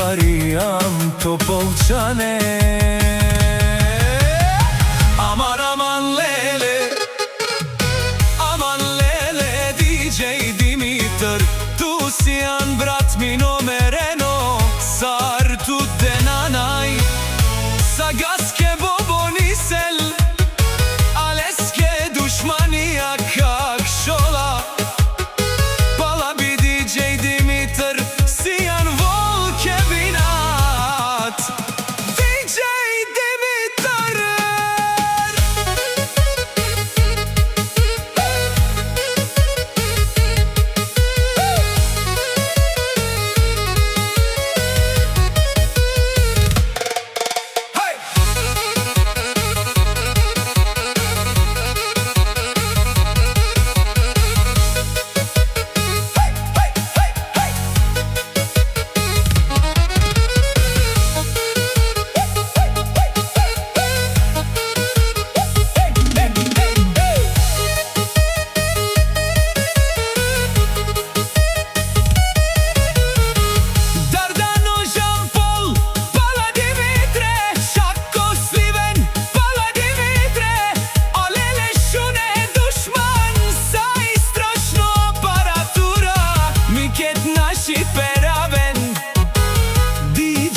Marijam Topolčane. Aman aman lele, aman lele, DJ Dimitar, tu si an brat mi nomereno, sar tu denanaj, sa gaske bobonisel, aleske dušmanija kak šola. Pala bi DJ Dimitar, si an volke binat, DJ Dimitar.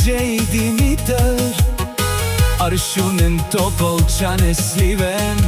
DJ Dimitar, Aršunen Topolčane sliven.